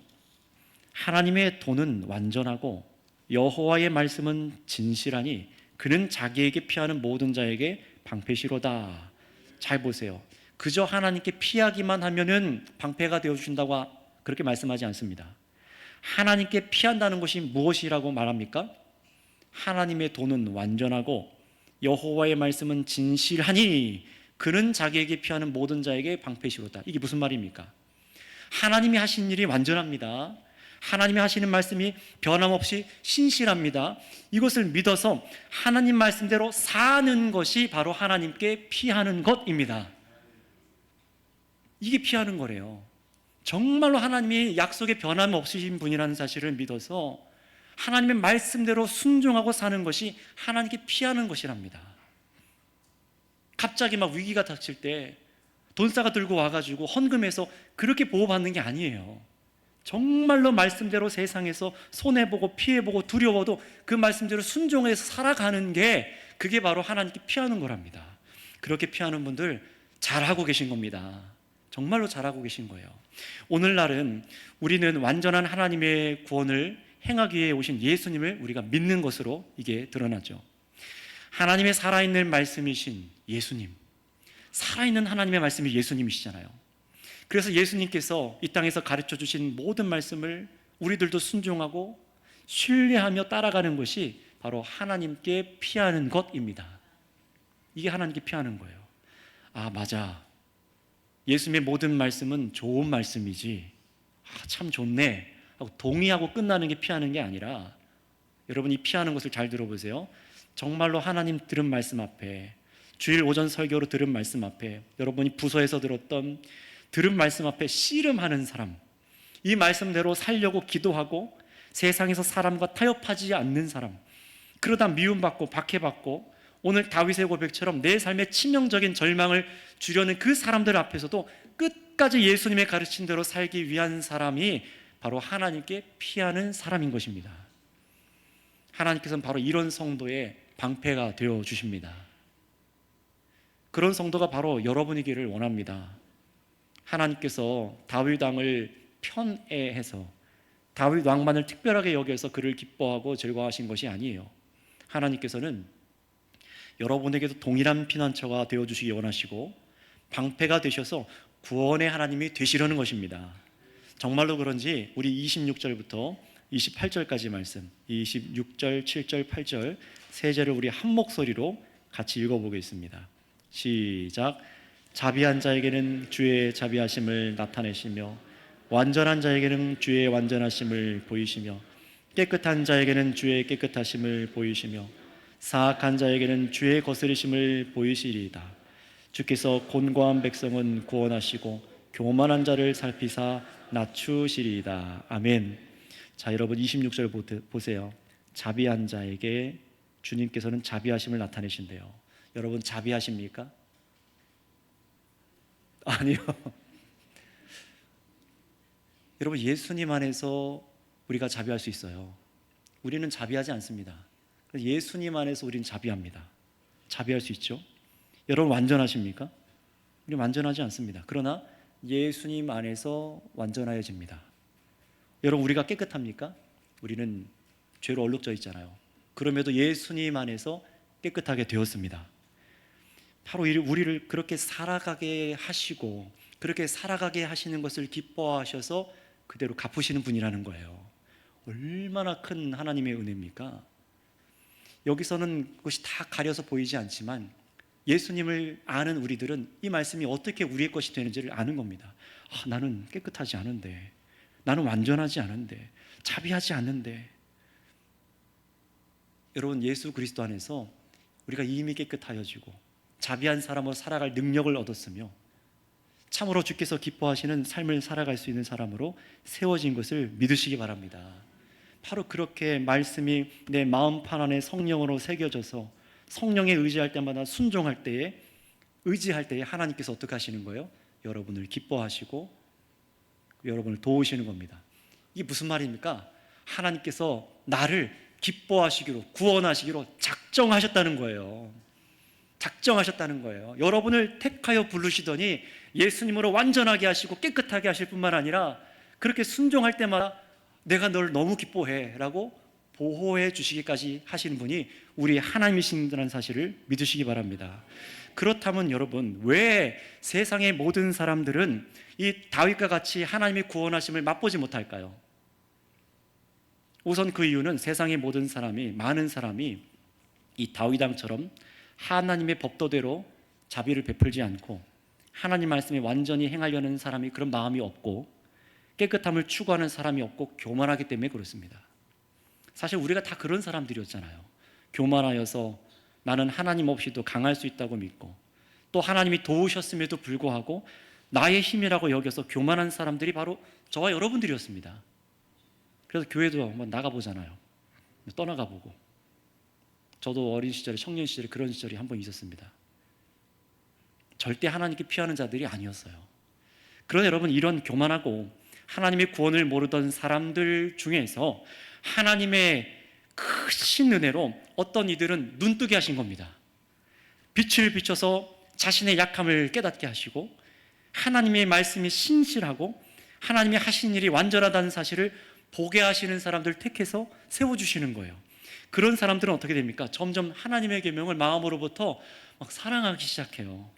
하나님의 도는 완전하고 여호와의 말씀은 진실하니 그는 자기에게 피하는 모든 자에게 방패시로다. 잘 보세요. 그저 하나님께 피하기만 하면은 방패가 되어주신다고 그렇게 말씀하지 않습니다. 하나님께 피한다는 것이 무엇이라고 말합니까? 하나님의 도는 완전하고 여호와의 말씀은 진실하니 그는 자기에게 피하는 모든 자에게 방패시로다. 이게 무슨 말입니까? 하나님이 하신 일이 완전합니다. 하나님이 하시는 말씀이 변함없이 신실합니다. 이것을 믿어서 하나님 말씀대로 사는 것이 바로 하나님께 피하는 것입니다. 이게 피하는 거래요. 정말로 하나님이 약속에 변함 없으신 분이라는 사실을 믿어서 하나님의 말씀대로 순종하고 사는 것이 하나님께 피하는 것이랍니다. 갑자기 막 위기가 닥칠 때 돈싸가 들고 와가지고 헌금해서 그렇게 보호받는 게 아니에요. 정말로 말씀대로 세상에서 손해보고 피해보고 두려워도 그 말씀대로 순종해서 살아가는 게, 그게 바로 하나님께 피하는 거랍니다. 그렇게 피하는 분들 잘하고 계신 겁니다. 정말로 잘하고 계신 거예요. 오늘날은 우리는 완전한 하나님의 구원을 행하기 위해 오신 예수님을 우리가 믿는 것으로 이게 드러나죠. 하나님의 살아있는 말씀이신 예수님, 살아있는 하나님의 말씀이 예수님이시잖아요. 그래서 예수님께서 이 땅에서 가르쳐 주신 모든 말씀을 우리들도 순종하고 신뢰하며 따라가는 것이 바로 하나님께 피하는 것입니다. 이게 하나님께 피하는 거예요. 아, 맞아. 예수님의 모든 말씀은 좋은 말씀이지, 참 좋네 하고 동의하고 끝나는 게 피하는 게 아니라, 여러분이 피하는 것을 잘 들어보세요. 정말로 하나님 들은 말씀 앞에, 주일 오전 설교로 들은 말씀 앞에, 여러분이 부서에서 들은 말씀 앞에 씨름하는 사람, 이 말씀대로 살려고 기도하고 세상에서 사람과 타협하지 않는 사람, 그러다 미움받고 박해받고 오늘 다윗의 고백처럼 내 삶에 치명적인 절망을 주려는 그 사람들 앞에서도 끝까지 예수님의 가르친 대로 살기 위한 사람이 바로 하나님께 피하는 사람인 것입니다. 하나님께서는 바로 이런 성도의 방패가 되어 주십니다. 그런 성도가 바로 여러분이기를 원합니다. 하나님께서 다윗 왕을 편애해서 다윗 왕만을 특별하게 여겨서 그를 기뻐하고 즐거워하신 것이 아니에요. 하나님께서는 여러분에게도 동일한 피난처가 되어주시기 원하시고 방패가 되셔서 구원의 하나님이 되시려는 것입니다. 정말로 그런지 우리 26절부터 28절까지 말씀, 26절, 7절, 8절 세 절을 우리 한 목소리로 같이 읽어보겠습니다. 시작. 자비한 자에게는 주의 자비하심을 나타내시며 완전한 자에게는 주의 완전하심을 보이시며 깨끗한 자에게는 주의 깨끗하심을 보이시며 사악한 자에게는 주의 거스리심을 보이시리이다. 주께서 곤고한 백성은 구원하시고 교만한 자를 살피사 낮추시리이다. 아멘. 자, 여러분 26절 보세요. 자비한 자에게 주님께서는 자비하심을 나타내신대요. 여러분 자비하십니까? 아니요. 여러분 예수님 안에서 우리가 자비할 수 있어요. 우리는 자비하지 않습니다. 예수님 안에서 우리는 자비합니다. 자비할 수 있죠. 여러분 완전하십니까? 우리 완전하지 않습니다. 그러나 예수님 안에서 완전하여집니다. 여러분 우리가 깨끗합니까? 우리는 죄로 얼룩져 있잖아요. 그럼에도 예수님 안에서 깨끗하게 되었습니다. 바로 우리를 그렇게 살아가게 하시고 그렇게 살아가게 하시는 것을 기뻐하셔서 그대로 갚으시는 분이라는 거예요. 얼마나 큰 하나님의 은혜입니까? 여기서는 그것이 다 가려서 보이지 않지만 예수님을 아는 우리들은 이 말씀이 어떻게 우리의 것이 되는지를 아는 겁니다. 나는 깨끗하지 않은데, 나는 완전하지 않은데, 자비하지 않는데. 여러분 예수 그리스도 안에서 우리가 이미 깨끗하여지고 자비한 사람으로 살아갈 능력을 얻었으며 참으로 주께서 기뻐하시는 삶을 살아갈 수 있는 사람으로 세워진 것을 믿으시기 바랍니다. 바로 그렇게 말씀이 내 마음판 안에 성령으로 새겨져서 성령에 의지할 때마다 순종할 때에 의지할 때에 하나님께서 어떻게 하시는 거예요? 여러분을 기뻐하시고 여러분을 도우시는 겁니다. 이게 무슨 말입니까? 하나님께서 나를 기뻐하시기로 구원하시기로 작정하셨다는 거예요. 작정하셨다는 거예요. 여러분을 택하여 부르시더니 예수님으로 완전하게 하시고 깨끗하게 하실 뿐만 아니라 그렇게 순종할 때마다 내가 널 너무 기뻐해 라고 보호해 주시기까지 하시는 분이 우리 하나님이신다는 사실을 믿으시기 바랍니다. 그렇다면 여러분 왜 세상의 모든 사람들은 이 다윗과 같이 하나님의 구원하심을 맛보지 못할까요? 우선 그 이유는 세상의 모든 사람이 많은 사람이 이 다윗 왕처럼 하나님의 법도대로 자비를 베풀지 않고 하나님 말씀에 완전히 행하려는 사람이 그런 마음이 없고 깨끗함을 추구하는 사람이 없고 교만하기 때문에 그렇습니다. 사실 우리가 다 그런 사람들이었잖아요. 교만하여서 나는 하나님 없이도 강할 수 있다고 믿고 또 하나님이 도우셨음에도 불구하고 나의 힘이라고 여겨서 교만한 사람들이 바로 저와 여러분들이었습니다. 그래서 교회도 한번 나가보잖아요. 떠나가보고 저도 어린 시절에 청년 시절에 그런 시절이 한 번 있었습니다. 절대 하나님께 피하는 자들이 아니었어요. 그러나 여러분 이런 교만하고 하나님의 구원을 모르던 사람들 중에서 하나님의 크신 은혜로 어떤 이들은 눈뜨게 하신 겁니다. 빛을 비춰서 자신의 약함을 깨닫게 하시고 하나님의 말씀이 신실하고 하나님이 하신 일이 완전하다는 사실을 보게 하시는 사람들을 택해서 세워주시는 거예요. 그런 사람들은 어떻게 됩니까? 점점 하나님의 계명을 마음으로부터 막 사랑하기 시작해요.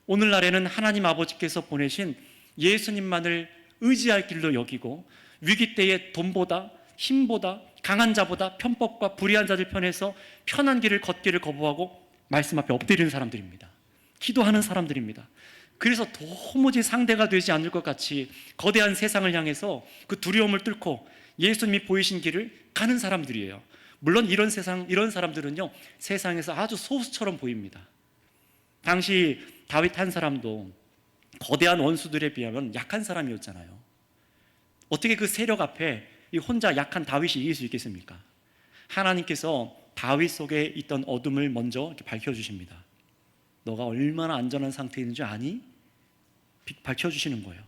오늘날에는 하나님 아버지께서 보내신 예수님만을 의지할 길로 여기고 위기 때에 돈보다 힘보다 강한 자보다 편법과 불의한 자들 편에서 편한 길을 걷기를 거부하고 말씀 앞에 엎드리는 사람들입니다. 기도하는 사람들입니다. 그래서 도무지 상대가 되지 않을 것 같이 거대한 세상을 향해서 그 두려움을 뚫고 예수님이 보이신 길을 가는 사람들이에요. 물론 이런 사람들은요 세상에서 아주 소수처럼 보입니다. 당시 다윗 한 사람도 거대한 원수들에 비하면 약한 사람이었잖아요. 어떻게 그 세력 앞에 이 혼자 약한 다윗이 이길 수 있겠습니까? 하나님께서 다윗 속에 있던 어둠을 먼저 이렇게 밝혀주십니다. 너가 얼마나 안전한 상태에 있는지 아니? 밝혀주시는 거예요.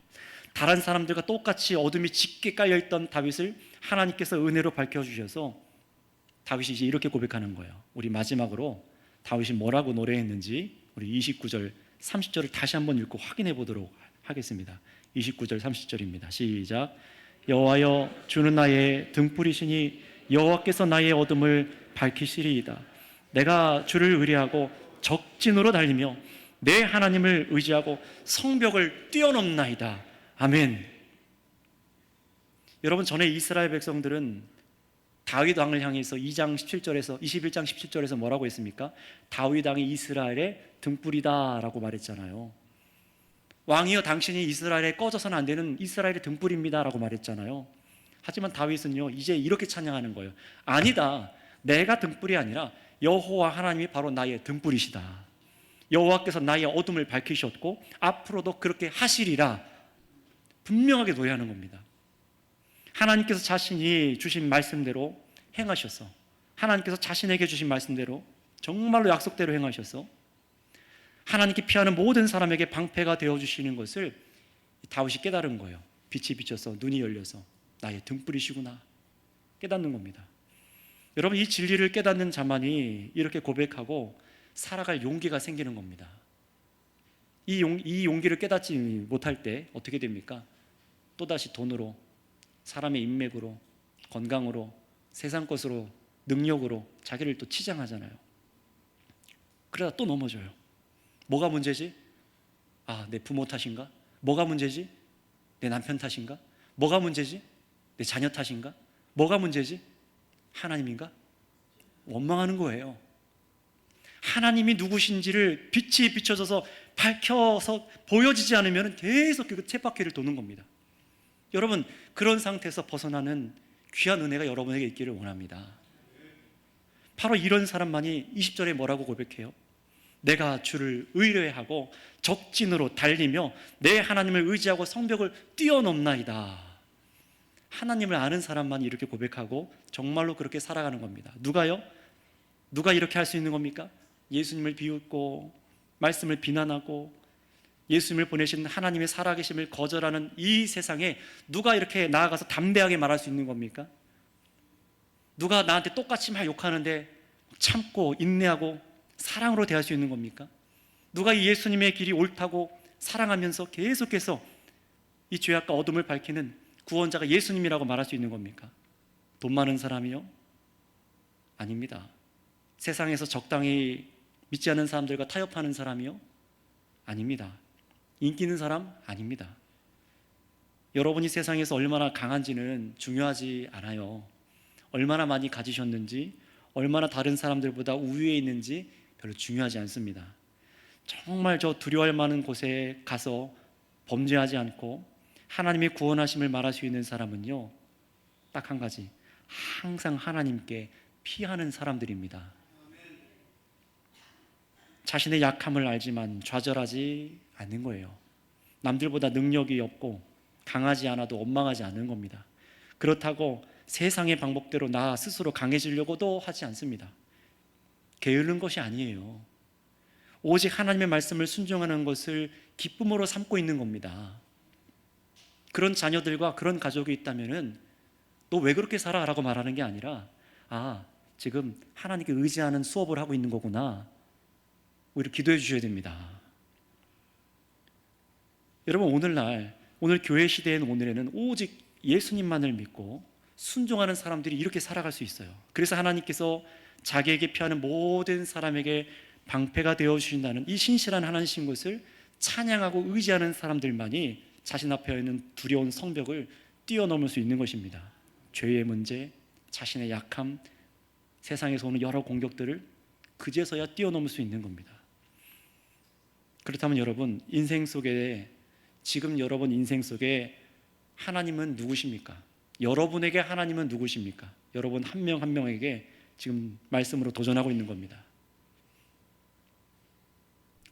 다른 사람들과 똑같이 어둠이 짙게 깔려있던 다윗을 하나님께서 은혜로 밝혀주셔서 다윗이 이제 이렇게 고백하는 거예요. 우리 마지막으로 다윗이 뭐라고 노래했는지 우리 29절 30절을 다시 한번 읽고 확인해 보도록 하겠습니다. 29절 30절입니다. 시작. 여호와여 주는 나의 등불이시니 여호와께서 나의 어둠을 밝히시리이다. 내가 주를 의뢰하고 적진으로 달리며 내 하나님을 의지하고 성벽을 뛰어넘나이다. 아멘. 여러분 전에 이스라엘 백성들은 다윗 왕을 향해서 2장 17절에서 21장 17절에서 뭐라고 했습니까? 다윗 왕이 이스라엘의 등불이다 라고 말했잖아요. 왕이여 당신이 이스라엘에 꺼져서는 안 되는 이스라엘의 등불입니다 라고 말했잖아요. 하지만 다윗은요 이제 이렇게 찬양하는 거예요. 아니다, 내가 등불이 아니라 여호와 하나님이 바로 나의 등불이시다. 여호와께서 나의 어둠을 밝히셨고 앞으로도 그렇게 하시리라 분명하게 노래하는 겁니다. 하나님께서 자신이 주신 말씀대로 행하셔서, 하나님께서 자신에게 주신 말씀대로 정말로 약속대로 행하셔서 하나님께 피하는 모든 사람에게 방패가 되어주시는 것을 다윗이 깨달은 거예요. 빛이 비쳐서 눈이 열려서 나의 등불이시구나 깨닫는 겁니다. 여러분, 이 진리를 깨닫는 자만이 이렇게 고백하고 살아갈 용기가 생기는 겁니다. 이 용기를 깨닫지 못할 때 어떻게 됩니까? 또다시 돈으로, 사람의 인맥으로, 건강으로, 세상 것으로, 능력으로 자기를 또 치장하잖아요. 그러다 또 넘어져요. 뭐가 문제지? 아, 내 부모 탓인가? 뭐가 문제지? 내 남편 탓인가? 뭐가 문제지? 내 자녀 탓인가? 뭐가 문제지? 하나님인가? 원망하는 거예요. 하나님이 누구신지를 빛이 비춰져서 밝혀서 보여지지 않으면 계속 그 쳇바퀴를 도는 겁니다. 여러분, 그런 상태에서 벗어나는 귀한 은혜가 여러분에게 있기를 원합니다. 바로 이런 사람만이 20절에 뭐라고 고백해요? 내가 주를 의뢰하고 적진으로 달리며 내 하나님을 의지하고 성벽을 뛰어넘나이다. 하나님을 아는 사람만이 이렇게 고백하고 정말로 그렇게 살아가는 겁니다. 누가요? 누가 이렇게 할 수 있는 겁니까? 예수님을 비웃고 말씀을 비난하고 예수님을 보내신 하나님의 살아계심을 거절하는 이 세상에 누가 이렇게 나아가서 담대하게 말할 수 있는 겁니까? 누가 나한테 똑같이 막 욕하는데 참고 인내하고 사랑으로 대할 수 있는 겁니까? 누가 이 예수님의 길이 옳다고 사랑하면서 계속해서 이 죄악과 어둠을 밝히는 구원자가 예수님이라고 말할 수 있는 겁니까? 돈 많은 사람이요? 아닙니다. 세상에서 적당히 믿지 않는 사람들과 타협하는 사람이요? 아닙니다. 인기 있는 사람? 아닙니다. 여러분이 세상에서 얼마나 강한지는 중요하지 않아요. 얼마나 많이 가지셨는지, 얼마나 다른 사람들보다 우위에 있는지 별로 중요하지 않습니다. 정말 저 두려워할 만한 곳에 가서 범죄하지 않고 하나님의 구원하심을 말할 수 있는 사람은요, 딱 한 가지, 항상 하나님께 피하는 사람들입니다. 자신의 약함을 알지만 좌절하지 않는 거예요. 남들보다 능력이 없고 강하지 않아도 원망하지 않는 겁니다. 그렇다고 세상의 방법대로 나 스스로 강해지려고도 하지 않습니다. 게으른 것이 아니에요. 오직 하나님의 말씀을 순종하는 것을 기쁨으로 삼고 있는 겁니다. 그런 자녀들과 그런 가족이 있다면 너 왜 그렇게 살아? 라고 말하는 게 아니라, 아, 지금 하나님께 의지하는 수업을 하고 있는 거구나, 오히려 기도해 주셔야 됩니다. 여러분, 오늘 교회 시대에는, 오늘에는 오직 예수님만을 믿고 순종하는 사람들이 이렇게 살아갈 수 있어요. 그래서 하나님께서 자기에게 피하는 모든 사람에게 방패가 되어주신다는 이 신실한 하나님이신 것을 찬양하고 의지하는 사람들만이 자신 앞에 있는 두려운 성벽을 뛰어넘을 수 있는 것입니다. 죄의 문제, 자신의 약함, 세상에서 오는 여러 공격들을 그제서야 뛰어넘을 수 있는 겁니다. 그렇다면 여러분, 지금 여러분 인생 속에 하나님은 누구십니까? 여러분에게 하나님은 누구십니까? 여러분 한 명 한 명에게 지금 말씀으로 도전하고 있는 겁니다.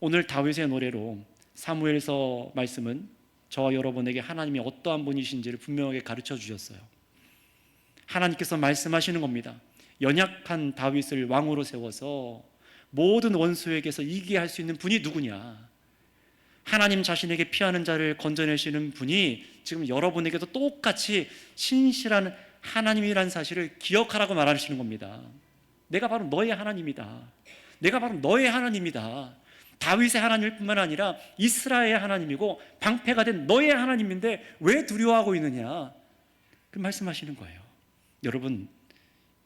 오늘 다윗의 노래로 사무엘서 말씀은 저와 여러분에게 하나님이 어떠한 분이신지를 분명하게 가르쳐 주셨어요. 하나님께서 말씀하시는 겁니다. 연약한 다윗을 왕으로 세워서 모든 원수에게서 이기게 할 수 있는 분이 누구냐? 하나님 자신에게 피하는 자를 건져내시는 분이 지금 여러분에게도 똑같이 신실한 하나님이라는 사실을 기억하라고 말하시는 겁니다. 내가 바로 너의 하나님이다. 내가 바로 너의 하나님이다. 다윗의 하나님일 뿐만 아니라 이스라엘의 하나님이고 방패가 된 너의 하나님인데 왜 두려워하고 있느냐? 그 말씀하시는 거예요. 여러분,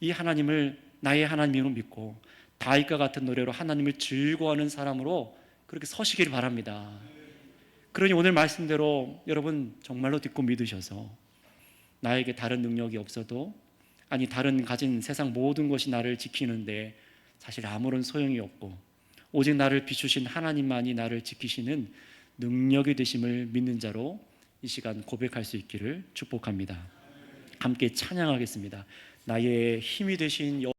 이 하나님을 나의 하나님으로 믿고 다윗과 같은 노래로 하나님을 즐거워하는 사람으로 그렇게 서시기를 바랍니다. 그러니 오늘 말씀대로 여러분 정말로 듣고 믿으셔서 나에게 다른 능력이 없어도, 아니 다른 가진 세상 모든 것이 나를 지키는데 사실 아무런 소용이 없고 오직 나를 비추신 하나님만이 나를 지키시는 능력이 되심을 믿는 자로 이 시간 고백할 수 있기를 축복합니다. 함께 찬양하겠습니다. 나의 힘이 되신